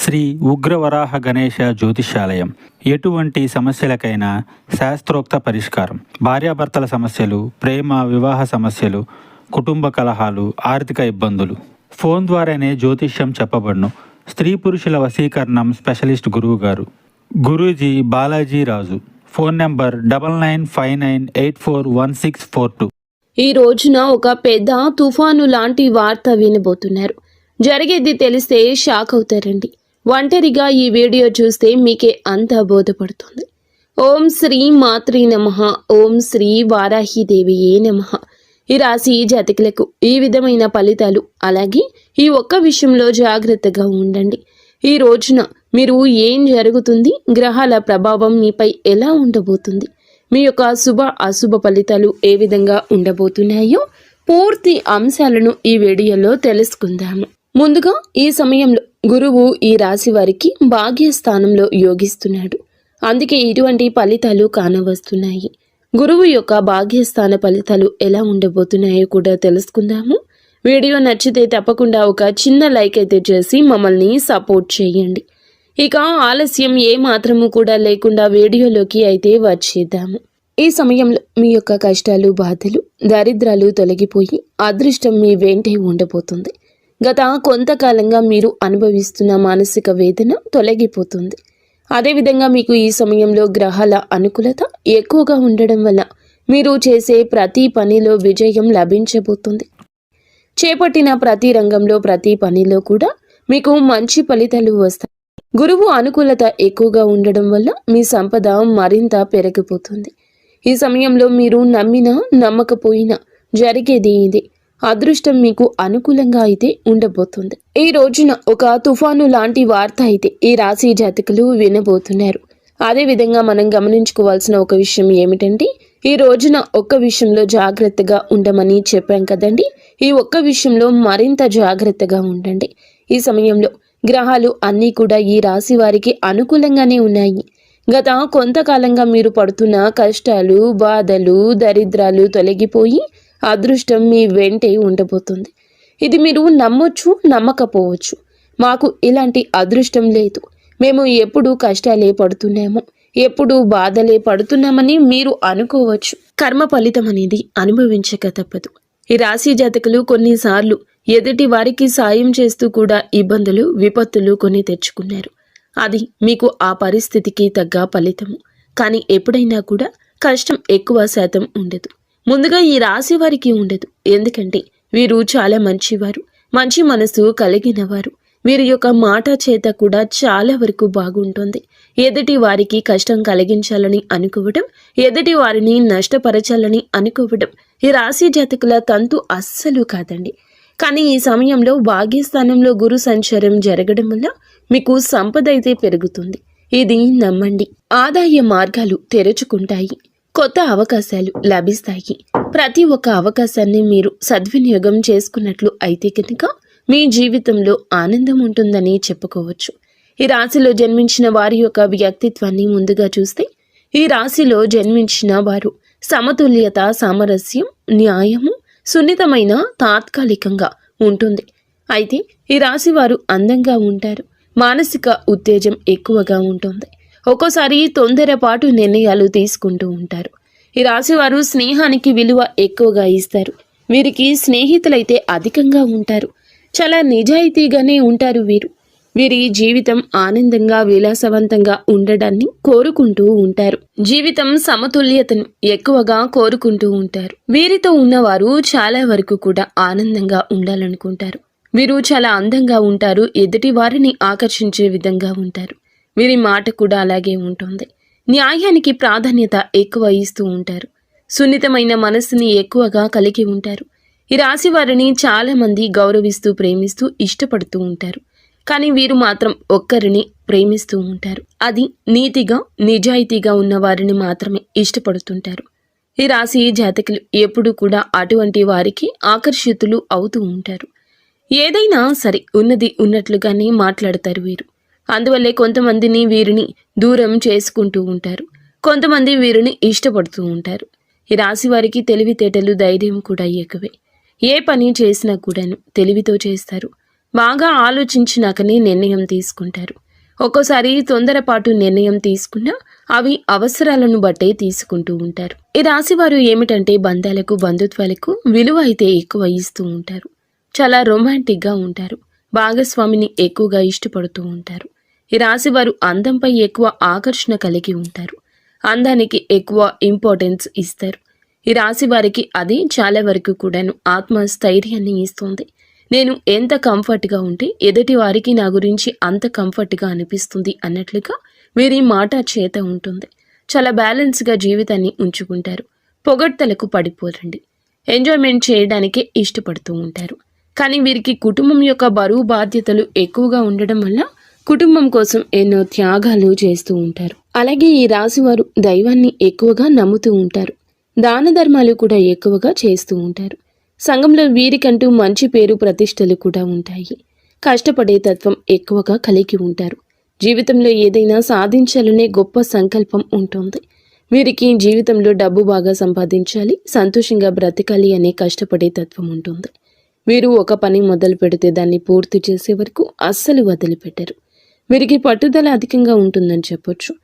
శ్రీ ఉగ్రవరాహ గణేశ జ్యోతిష్యాలయం ఎటువంటి సమస్యలకైనా శాస్త్రోక్త పరిష్కారం. భార్యాభర్తల సమస్యలు, ప్రేమ వివాహ సమస్యలు, కుటుంబ కలహాలు, ఆర్థిక ఇబ్బందులు ఫోన్ ద్వారానే జ్యోతిష్యం చెప్పబడును. స్త్రీ పురుషుల వశీకరణం స్పెషలిస్ట్ గురువు గారు గురూజీ బాలాజీ రాజు. Phone number 9959841642. ఈ రోజున ఒక పెద్ద తుఫాను లాంటి వార్త వినబోతున్నారు. జరిగేది తెలిస్తే షాక్ అవుతారండి. ఒంటరిగా ఈ వీడియో చూస్తే మీకే అంతా బోధపడుతుంది. ఓం శ్రీ మాత్రీ నమః, ఓం శ్రీ వారాహిదేవియే నమః. ఈ రాశి జాతకులకు ఈ విధమైన ఫలితాలు, అలాగే ఈ ఒక్క విషయంలో జాగ్రత్తగా ఉండండి. ఈ రోజున మీరు ఏం జరుగుతుంది, గ్రహాల ప్రభావం మీపై ఎలా ఉండబోతుంది, మీ యొక్క శుభ అశుభ ఫలితాలు ఏ విధంగా ఉండబోతున్నాయో పూర్తి అంశాలను ఈ వీడియోలో తెలుసుకుందాము. ముందుగా ఈ సమయంలో గురువు ఈ రాశి వారికి భాగ్యస్థానంలో యోగిస్తున్నాడు. అందుకే ఇటువంటి ఫలితాలు కానవస్తున్నాయి. గురువు యొక్క భాగ్యస్థాన ఫలితాలు ఎలా ఉండబోతున్నాయో కూడా తెలుసుకుందాము. వీడియో నచ్చితే తప్పకుండా ఒక చిన్న లైక్ అయితే చేసి మమ్మల్ని సపోర్ట్ చేయండి. ఇక ఆలస్యం ఏ మాత్రము కూడా లేకుండా వీడియోలోకి అయితే వచ్చేద్దాము. ఈ సమయంలో మీ యొక్క కష్టాలు, బాధలు, దరిద్రాలు తొలగిపోయి అదృష్టం మీ వెంటే ఉండబోతుంది. గత కొంతకాలంగా మీరు అనుభవిస్తున్న మానసిక వేదన తొలగిపోతుంది. అదేవిధంగా మీకు ఈ సమయంలో గ్రహాల అనుకూలత ఎక్కువగా ఉండడం వల్ల మీరు చేసే ప్రతి పనిలో విజయం లభించబోతుంది. చేపట్టిన ప్రతి రంగంలో, ప్రతి పనిలో కూడా మీకు మంచి ఫలితాలు వస్తాయి. గురువు అనుకూలత ఎక్కువగా ఉండడం వల్ల మీ సంపద మరింత పెరిగిపోతుంది. ఈ సమయంలో మీరు నమ్మినా నమ్మకపోయినా జరిగేది ఇదే. అదృష్టం మీకు అనుకూలంగా అయితే ఉండబోతుంది. ఈ రోజున ఒక తుఫాను లాంటి వార్త అయితే ఈ రాశి జాతకులు వినబోతున్నారు. అదేవిధంగా మనం గమనించుకోవాల్సిన ఒక విషయం ఏమిటంటే, ఈ రోజున ఒక్క విషయంలో జాగ్రత్తగా ఉండమని చెప్పాం కదండి. ఈ ఒక్క విషయంలో మరింత జాగ్రత్తగా ఉండండి. ఈ సమయంలో గ్రహాలు అన్నీ కూడా ఈ రాశి వారికి అనుకూలంగానే ఉన్నాయి. గత కొంతకాలంగా మీరు పడుతున్న కష్టాలు, బాధలు, దరిద్రాలు తొలగిపోయి అదృష్టం మీ వెంటే ఉండబోతుంది. ఇది మీరు నమ్మొచ్చు, నమ్మకపోవచ్చు. మాకు ఇలాంటి అదృష్టం లేదు, మేము ఎప్పుడు కష్టాలే పడుతున్నాము, ఎప్పుడు బాధలే పడుతున్నామని మీరు అనుకోవచ్చు. కర్మ ఫలితం అనేది అనుభవించక తప్పదు. ఈ రాశి జాతకులు కొన్నిసార్లు ఎదుటి వారికి సాయం చేస్తూ కూడా ఇబ్బందులు, విపత్తులు కొని తెచ్చుకున్నారు. అది మీకు ఆ పరిస్థితికి తగ్గ ఫలితము. కానీ ఎప్పుడైనా కూడా కష్టం ఎక్కువ శాతం ఉండదు. ముందుగా ఈ రాశి వారికి ఉండదు. ఎందుకంటే వీరు చాలా మంచివారు, మంచి మనసు కలిగిన వారు. వీరి యొక్క మాట చేత కూడా చాలా వరకు బాగుంటుంది. ఎదుటి వారికి కష్టం కలిగించాలని అనుకోవడం, ఎదుటి వారిని నష్టపరచాలని అనుకోవడం ఈ రాశి జాతకుల తంతు అస్సలు కాదండి. కానీ ఈ సమయంలో భాగ్యస్థానంలో గురు సంచారం జరగడం వల్ల మీకు సంపద అయితే పెరుగుతుంది. ఇది నమ్మండి. ఆదాయ మార్గాలు తెరుచుకుంటాయి, కొత్త అవకాశాలు లభిస్తాయి. ప్రతి ఒక్క అవకాశాన్ని మీరు సద్వినియోగం చేసుకున్నట్లు అయితే కనుక మీ జీవితంలో ఆనందం ఉంటుందని చెప్పుకోవచ్చు. ఈ రాశిలో జన్మించిన వారి యొక్క వ్యక్తిత్వాన్ని ముందుగా చూస్తే, ఈ రాశిలో జన్మించిన వారు సమతుల్యత, సామరస్యం, న్యాయము, సున్నితమైన తాత్కాలికంగా ఉంటుంది. అయితే ఈ రాశి వారు అందంగా ఉంటారు. మానసిక ఉత్తేజం ఎక్కువగా ఉంటుంది. ఒక్కోసారి తొందరపాటు నిర్ణయాలు తీసుకుంటూ ఉంటారు. ఈ రాశి వారు స్నేహానికి విలువ ఎక్కువగా ఇస్తారు. వీరికి స్నేహితులైతే అధికంగా ఉంటారు. చాలా నిజాయితీగానే ఉంటారు వీరు. వీరి జీవితం ఆనందంగా, విలాసవంతంగా ఉండడాన్ని కోరుకుంటూ ఉంటారు. జీవితం సమతుల్యతను ఎక్కువగా కోరుకుంటూ ఉంటారు. వీరితో ఉన్నవారు చాలా వరకు కూడా ఆనందంగా ఉండాలనుకుంటారు. వీరు చాలా అందంగా ఉంటారు. ఎదుటి వారిని ఆకర్షించే విధంగా ఉంటారు. వీరి మాట కూడా అలాగే ఉంటుంది. న్యాయానికి ప్రాధాన్యత ఎక్కువ ఇస్తూ ఉంటారు. సున్నితమైన మనస్సుని ఎక్కువగా కలిగి ఉంటారు. ఈ రాశి వారిని చాలా మంది గౌరవిస్తూ, ప్రేమిస్తూ, ఇష్టపడుతూ ఉంటారు. కానీ వీరు మాత్రం ఒక్కరిని ప్రేమిస్తూ ఉంటారు. అది నీతిగా, నిజాయితీగా ఉన్న వారిని మాత్రమే ఇష్టపడుతుంటారు. ఈ రాశి జాతకులు ఎప్పుడూ కూడా అటువంటి వారికి ఆకర్షితులు అవుతూ ఉంటారు. ఏదైనా సరే ఉన్నది ఉన్నట్లుగానే మాట్లాడతారు వీరు. అందువల్లే కొంతమందిని వీరిని దూరం చేసుకుంటూ ఉంటారు. కొంతమంది వీరిని ఇష్టపడుతూ ఉంటారు. ఈ రాశి వారికి తెలివితేటలు, ధైర్యం కూడా ఎక్కువే. ఏ పని చేసినా కూడాను తెలివితో చేస్తారు. బాగా ఆలోచించినాకనే నిర్ణయం తీసుకుంటారు. ఒక్కోసారి తొందరపాటు నిర్ణయం తీసుకున్నా అవి అవసరాలను బట్టే తీసుకుంటూ ఉంటారు. ఈ రాశివారు ఏమిటంటే బంధాలకు బంధుత్వాలకు విలువ అయితే ఎక్కువ ఇస్తూ ఉంటారు. చాలా రొమాంటిక్గా ఉంటారు. భాగస్వామిని ఎక్కువగా ఇష్టపడుతూ ఉంటారు. ఈ రాశివారు అందంపై ఎక్కువ ఆకర్షణ కలిగి ఉంటారు. అందానికి ఎక్కువ ఇంపార్టెన్స్ ఇస్తారు. ఈ రాశి వారికి అది చాలా వరకు కూడాను ఆత్మస్థైర్యాన్ని ఇస్తుంది. నేను ఎంత కంఫర్ట్గా ఉంటే ఎదుటి వారికి నా గురించి అంత కంఫర్ట్గా అనిపిస్తుంది అన్నట్లుగా వీరి మాట చేత ఉంటుంది. చాలా బ్యాలెన్స్గా జీవితాన్ని ఉంచుకుంటారు. పొగడ్తలకు పడిపోరండి. ఎంజాయ్మెంట్ చేయడానికే ఇష్టపడుతూ ఉంటారు. కానీ వీరికి కుటుంబం యొక్క బరువు బాధ్యతలు ఎక్కువగా ఉండడం వల్ల కుటుంబం కోసం ఎన్నో త్యాగాలు చేస్తూ ఉంటారు. అలాగే ఈ రాశివారు దైవాన్ని ఎక్కువగా నమ్ముతూ ఉంటారు. దాన ధర్మాలు కూడా ఎక్కువగా చేస్తూ ఉంటారు. సంఘంలో వీరికంటూ మంచి పేరు ప్రతిష్టలు కూడా ఉంటాయి. కష్టపడే తత్వం ఎక్కువగా కలిగి ఉంటారు. జీవితంలో ఏదైనా సాధించాలనే గొప్ప సంకల్పం ఉంటుంది. వీరికి జీవితంలో డబ్బు బాగా సంపాదించాలి, సంతోషంగా బ్రతకాలి అనే కష్టపడే తత్వం ఉంటుంది. వీరు ఒక పని మొదలు పెడితే దాన్ని పూర్తి చేసే వరకు అస్సలు వదిలిపెట్టరు. వీరికి పట్టుదల అధికంగా ఉంటుందని చెప్పొచ్చు.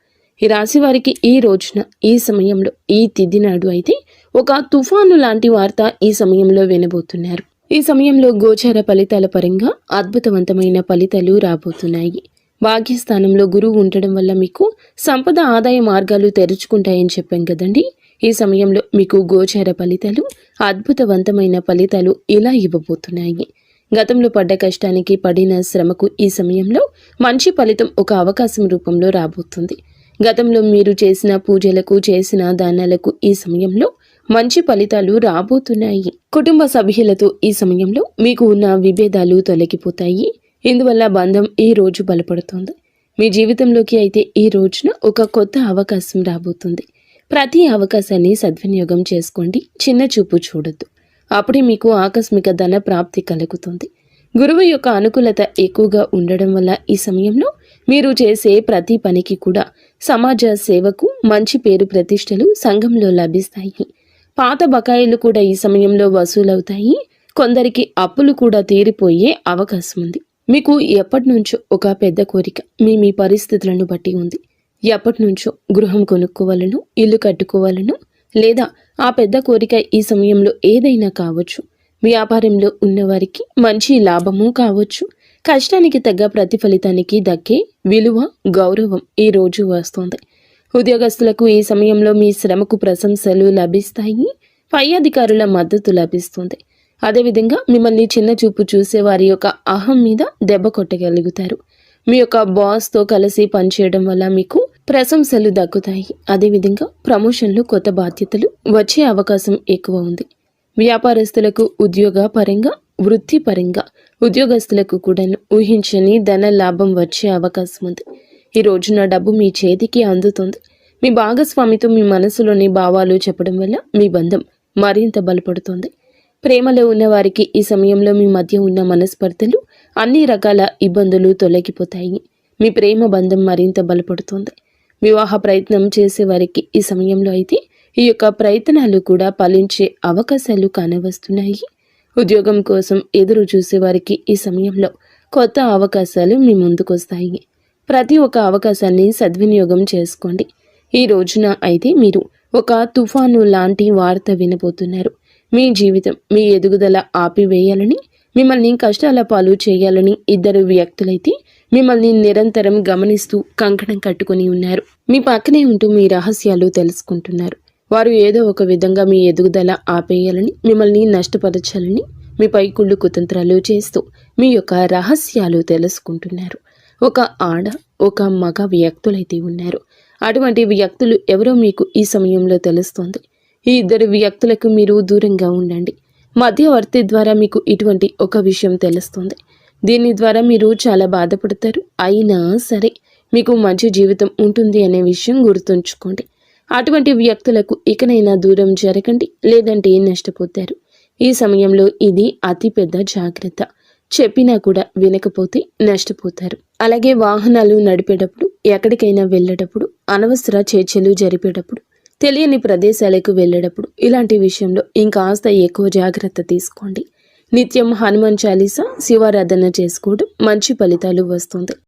ఈ రాశి వారికి ఈ రోజున, ఈ సమయంలో, ఈ తిథి నాడు అయితే ఒక తుఫాను లాంటి వార్త ఈ సమయంలో వినబోతున్నారు. ఈ సమయంలో గోచార ఫలితాల పరంగా అద్భుతవంతమైన ఫలితాలు రాబోతున్నాయి. భాగ్యస్థానంలో గురువు ఉండడం వల్ల మీకు సంపద ఆదాయ మార్గాలు తెరుచుకుంటాయని చెప్పాం కదండి. ఈ సమయంలో మీకు గోచార ఫలితాలు, అద్భుతవంతమైన ఫలితాలు ఇలా ఇవ్వబోతున్నాయి. గతంలో పడ్డ కష్టానికి, పడిన శ్రమకు ఈ సమయంలో మంచి ఫలితం ఒక అవకాశం రూపంలో రాబోతుంది. గతంలో మీరు చేసిన పూజలకు, చేసిన దానాలకు ఈ సమయంలో మంచి ఫలితాలు రాబోతున్నాయి. కుటుంబ సభ్యులతో ఈ సమయంలో మీకు ఉన్న విభేదాలు తొలగిపోతాయి. ఇందువల్ల బంధం ఈ రోజు బలపడుతుంది. మీ జీవితంలోకి అయితే ఈ రోజున ఒక కొత్త అవకాశం రాబోతుంది. ప్రతి అవకాశాన్ని సద్వినియోగం చేసుకోండి. చిన్న చూపు చూడొద్దు. అప్పుడే మీకు ఆకస్మిక ధన ప్రాప్తి కలుగుతుంది. గురువు యొక్క అనుకూలత ఎక్కువగా ఉండడం వల్ల ఈ సమయంలో మీరు చేసే ప్రతి పనికి కూడా సమాజ సేవకు మంచి పేరు ప్రతిష్టలు సంఘంలో లభిస్తాయి. పాత బకాయిలు కూడా ఈ సమయంలో వసూలవుతాయి. కొందరికి అప్పులు కూడా తీరిపోయే అవకాశం ఉంది. మీకు ఎప్పటి నుంచో ఒక పెద్ద కోరిక మీ పరిస్థితులను బట్టి ఉంది. ఎప్పటి నుంచో గృహం కొనుక్కోవాలను, ఇల్లు కట్టుకోవాలను, లేదా ఆ పెద్ద కోరిక ఈ సమయంలో ఏదైనా కావచ్చు. వ్యాపారంలో ఉన్నవారికి మంచి లాభము కావచ్చు. కష్టానికి తగ్గ ప్రతిఫలితానికి దక్కే విలువ, గౌరవం ఈ రోజు వస్తుంది. ఉద్యోగస్తులకు ఈ సమయంలో మీ శ్రమకు ప్రశంసలు లభిస్తాయి. పై అధికారుల మద్దతు లభిస్తుంది. అదేవిధంగా మిమ్మల్ని చిన్న చూపు చూసే వారి యొక్క అహం మీద దెబ్బ కొట్టగలుగుతారు. మీ యొక్క బాస్తో కలిసి పనిచేయడం వల్ల మీకు ప్రశంసలు దక్కుతాయి. అదేవిధంగా ప్రమోషన్లు, కొత్త బాధ్యతలు వచ్చే అవకాశం ఎక్కువ ఉంది. వ్యాపారస్తులకు ఉద్యోగ పరంగా, వృత్తి పరంగా ఉద్యోగస్తులకు కూడా ఊహించని ధన లాభం వచ్చే అవకాశం ఉంది. ఈ రోజున డబ్బు మీ చేతికి అందుతుంది. మీ భాగస్వామితో మీ మనసులోని భావాలు చెప్పడం వల్ల మీ బంధం మరింత బలపడుతుంది. ప్రేమలో ఉన్న వారికి ఈ సమయంలో మీ మధ్య ఉన్న మనస్పర్ధలు, అన్ని రకాల ఇబ్బందులు తొలగిపోతాయి. మీ ప్రేమ బంధం మరింత బలపడుతుంది. వివాహ ప్రయత్నం చేసే వారికి ఈ సమయంలో అయితే ఈ యొక్క ప్రయత్నాలు కూడా ఫలించే అవకాశాలు కానవస్తున్నాయి. ఉద్యోగం కోసం ఎదురు చూసే వారికి ఈ సమయంలో కొత్త అవకాశాలు మీ ముందుకొస్తాయి. ప్రతి ఒక్క అవకాశాన్ని సద్వినియోగం చేసుకోండి. ఈ రోజున అయితే మీరు ఒక తుఫాను లాంటి వార్త వినబోతున్నారు. మీ జీవితం, మీ ఎదుగుదల ఆపివేయాలని, మిమ్మల్ని కష్టాల పాలు చేయాలని ఇద్దరు వ్యక్తులైతే మిమ్మల్ని నిరంతరం గమనిస్తూ కంకణం కట్టుకుని ఉన్నారు. మీ పక్కనే ఉంటూ మీ రహస్యాలు తెలుసుకుంటున్నారు. వారు ఏదో ఒక విధంగా మీ ఎదుగుదల ఆపేయాలని, మిమ్మల్ని నష్టపరచాలని మీపై కుళ్ళు కుతంత్రాలు చేస్తూ మీ యొక్క రహస్యాలు తెలుసుకుంటున్నారు. ఒక ఆడ, ఒక మగ వ్యక్తులైతే ఉన్నారు. అటువంటి వ్యక్తులు ఎవరో మీకు ఈ సమయంలో తెలుస్తోంది. ఈ ఇద్దరు వ్యక్తులకు మీరు దూరంగా ఉండండి. మధ్యవర్తి ద్వారా మీకు ఇటువంటి ఒక విషయం తెలుస్తుంది. దీని ద్వారా మీరు చాలా బాధపడతారు. అయినా సరే మీకు మంచి జీవితం ఉంటుంది అనే విషయం గుర్తుంచుకోండి. అటువంటి వ్యక్తులకు ఇకనైనా దూరం జరగండి, లేదంటే నష్టపోతారు. ఈ సమయంలో ఇది అతి పెద్ద జాగ్రత్త. చెప్పినా కూడా వినకపోతే నష్టపోతారు. అలాగే వాహనాలు నడిపేటప్పుడు, ఎక్కడికైనా వెళ్ళేటప్పుడు, అనవసర చర్చలు జరిపేటప్పుడు, తెలియని ప్రదేశాలకు వెళ్ళేటప్పుడు ఇలాంటి విషయంలో ఇంకాస్త ఎక్కువ జాగ్రత్త తీసుకోండి. నిత్యం హనుమాన్ చాలీసా శివారాధన చేసుకోవడం మంచి ఫలితాలు వస్తుంది.